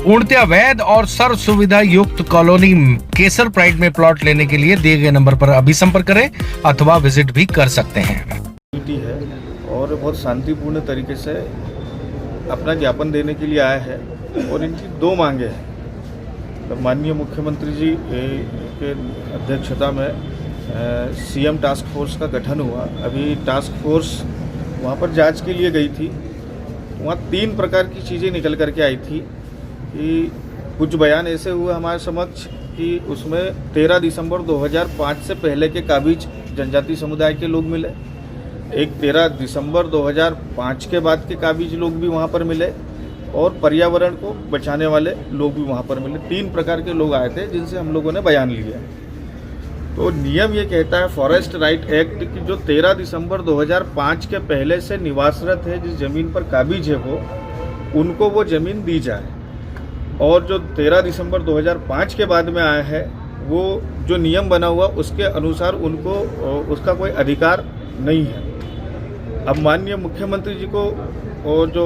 पूर्णतया वैध और सर्व सुविधा युक्त कॉलोनी केसर प्राइड में प्लॉट लेने के लिए दिए गए नंबर पर अभी संपर्क करें अथवा विजिट भी कर सकते हैं। है और बहुत शांतिपूर्ण तरीके से अपना ज्ञापन देने के लिए आया है और इनकी दो मांगे हैं। तो माननीय मुख्यमंत्री जी के अध्यक्षता में सीएम टास्क फोर्स का गठन हुआ। अभी टास्क फोर्स वहाँ पर जांच के लिए गई थी। वहाँ 3 प्रकार की चीज़ें निकल करके आई थी कि कुछ बयान ऐसे हुए हमारे समक्ष कि उसमें 13 दिसंबर 2005 से पहले के काबिज जनजाति समुदाय के लोग मिले, एक 13 दिसंबर 2005 के बाद के काबिज लोग भी वहाँ पर मिले और पर्यावरण को बचाने वाले लोग भी वहाँ पर मिले। 3 प्रकार के लोग आए थे जिनसे हम लोगों ने बयान लिया। तो नियम ये कहता है फॉरेस्ट राइट एक्ट कि जो 13 दिसंबर 2005 के पहले से निवासरत है, जिस ज़मीन पर काबिज है उनको वो ज़मीन दी जाए, और जो 13 दिसंबर 2005 के बाद में आया है वो जो नियम बना हुआ उसके अनुसार उनको उसका कोई अधिकार नहीं है। अब माननीय मुख्यमंत्री जी को और जो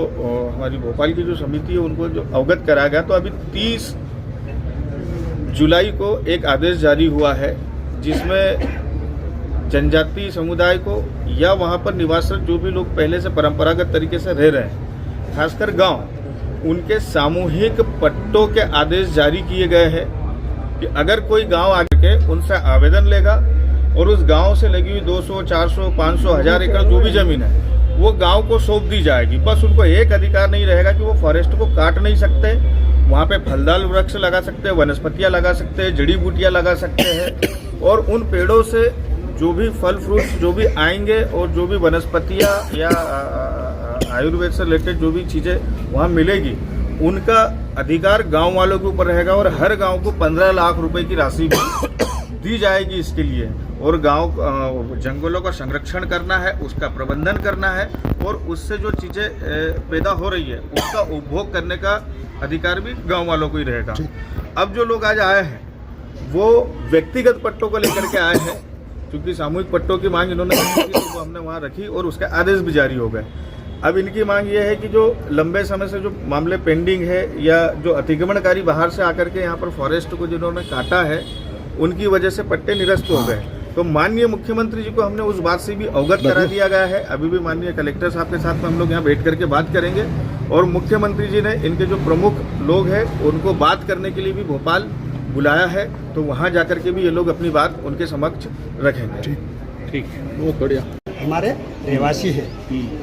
हमारी भोपाल की जो समिति है उनको जो अवगत कराया गया, तो अभी 30 जुलाई को एक आदेश जारी हुआ है जिसमें जनजाति समुदाय को या वहाँ पर निवासरत जो भी लोग पहले से परंपरागत तरीके से रह रहे हैं, खासकर गांव, उनके सामूहिक पट्टों के आदेश जारी किए गए हैं कि अगर कोई गांव आकर के उनसे आवेदन लेगा और उस गांव से लगी हुई 200, 400, 500, 1000 एकड़ जो भी जमीन है वो गांव को सौंप दी जाएगी। बस उनको एक अधिकार नहीं रहेगा कि वो फॉरेस्ट को काट नहीं सकते, वहाँ पे फलदार वृक्ष लगा सकते हैं, वनस्पतियाँ लगा सकते हैं, जड़ी बूटियाँ लगा सकते हैं, और उन पेड़ों से जो भी फल फ्रूट्स जो भी आएंगे और जो भी वनस्पतियाँ या आयुर्वेद से रिलेटेड जो भी चीज़ें वहाँ मिलेगी उनका अधिकार गांव वालों के ऊपर रहेगा। और हर गांव को 15 लाख रुपए की राशि भी दी जाएगी इसके लिए। और गांव जंगलों का संरक्षण करना है, उसका प्रबंधन करना है, और उससे जो चीज़ें पैदा हो रही है उसका उपभोग करने का अधिकार भी गांव वालों को ही रहेगा। अब जो लोग आज आए हैं वो व्यक्तिगत पट्टों को लेकर के आए हैं, क्योंकि सामूहिक पट्टों की मांग इन्होंने की थी, तो हमने वहाँ रखी और उसके आदेश भी जारी हो गए। अब इनकी मांग ये है कि जो लंबे समय से जो मामले पेंडिंग है या जो अतिक्रमणकारी बाहर से आकर के यहाँ पर फॉरेस्ट को जिन्होंने काटा है उनकी वजह से पट्टे निरस्त हो गए। तो माननीय मुख्यमंत्री जी को हमने उस बात से भी अवगत करा दिया गया है। अभी भी माननीय कलेक्टर साहब के साथ में हम लोग यहाँ बैठ करके बात करेंगे, और मुख्यमंत्री जी ने इनके जो प्रमुख लोग हैं उनको बात करने के लिए भी भोपाल बुलाया है, तो वहाँ जाकर के भी ये लोग अपनी बात उनके समक्ष रखेंगे। ठीक, बहुत बढ़िया। हमारे रहवासी है,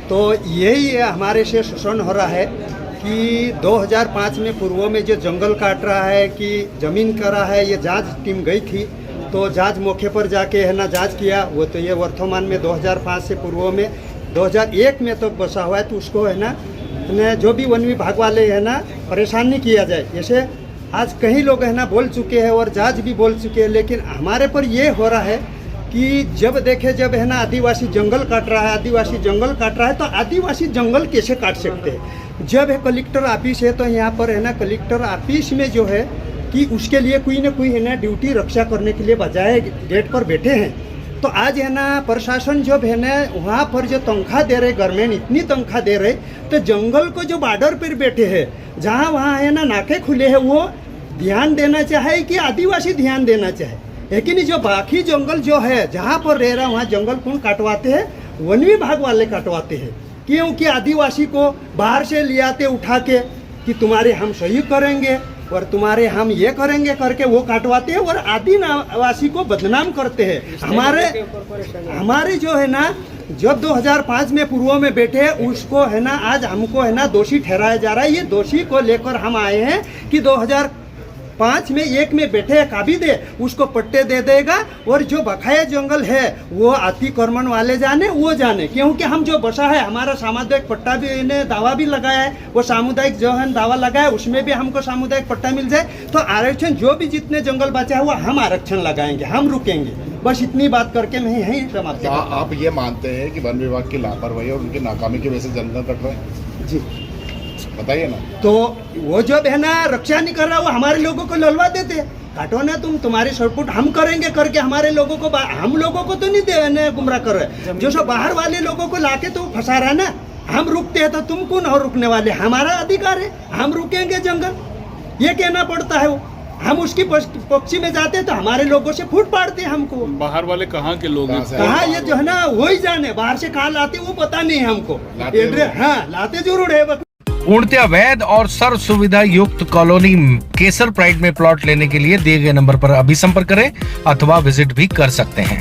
तो यही हमारे से शोषण हो रहा है कि 2005 में पूर्व में जो जंगल काट रहा है कि ज़मीन कर रहा है, ये जांच टीम गई थी, तो जांच मौके पर जाके है ना जांच किया। वो तो ये वर्तमान में 2005 से पूर्व में 2001 में तो बसा हुआ है, तो उसको है ना जो भी वन विभाग वाले है ना परेशान नहीं किया जाए। जैसे आज कई लोग है ना बोल चुके हैं और जांच भी बोल चुके हैं, लेकिन हमारे पर ये हो रहा है कि जब देखे जब है ना आदिवासी जंगल काट रहा है, आदिवासी जंगल काट रहा है, तो आदिवासी जंगल कैसे काट सकते हैं? जब है कलेक्टर ऑफिस है तो यहाँ पर है ना कलेक्टर ऑफिस में जो है कि उसके लिए कोई ना कोई है ना ड्यूटी रक्षा करने के लिए बजाय गेट पर बैठे हैं। तो आज है ना प्रशासन जब है ना वहाँ पर जो तनख्वाह दे रहे, गवर्नमेंट इतनी तनख्वाह दे रहे, तो जंगल को जो बॉर्डर पर बैठे हैं जहाँ वहाँ है ना नाके खुले हैं, वो ध्यान देना चाहे कि आदिवासी ध्यान देना चाहे। लेकिन जो बाकी जंगल जो है जहाँ पर रह रहा है वहाँ जंगल कौन काटवाते हैं? वन विभाग वाले काटवाते हैं, क्योंकि आदिवासी को बाहर से ले आते उठा के कि तुम्हारे हम सही करेंगे और तुम्हारे हम ये करेंगे करके वो काटवाते हैं और आदिवासी को बदनाम करते हैं। हमारे जो है ना जब 2005 में पूर्व में बैठे उसको है ना आज हमको है ना दोषी ठहराया जा रहा है। ये दोषी को लेकर हम आए हैं कि 2005 में 1 में बैठे काबिज है उसको पट्टे दे देगा, और जो बकाया जंगल है वो अतिक्रमण वाले जाने वो जाने, क्योंकि हम जो बसा है हमारा सामुदायिक पट्टा भी इन्हें दावा भी लगाया है, वो सामुदायिक जो है दावा लगाया उसमें भी हमको सामुदायिक पट्टा मिल जाए। तो आरक्षण जो भी जितने जंगल बचा है वो हम आरक्षण लगाएंगे, हम रुकेंगे। बस इतनी बात करके मैं यही समाप्त। आप ये मानते हैं कि वन विभाग की लापरवाही और उनकी नाकामी की वजह से जंगल कट रहे हैं? जी बताइए ना। तो वो जब है ना रक्षा नहीं कर रहा वो हमारे लोगों को ललवा देते, काटो ना तुम्हारी सपोर्ट हम करेंगे करके हमारे लोगों को, हम लोगों को तो नहीं दे गुमराह कर रहे, जो सो बाहर वाले लोगों को लाके तो फंसा रहा है ना। हम रुकते हैं तो तुम कौन और रुकने वाले? हमारा अधिकार है, हम रुकेंगे जंगल। ये कहना पड़ता है। वो हम उसकी पक्षी में जाते हैं तो हमारे लोगों से फूट पाड़ते हैं हमको। बाहर वाले कहाँ के लोग हैं? कहाँ ये जो है ना वही जाने, बाहर से कहाँ लाते वो पता नहीं है हमको। एड्रेस हाँ लाते जरूर है। पूर्णतया वैध और सर्व सुविधा युक्त कॉलोनी केसर प्राइड में प्लॉट लेने के लिए दिए गए नंबर पर अभी संपर्क करें अथवा विजिट भी कर सकते हैं।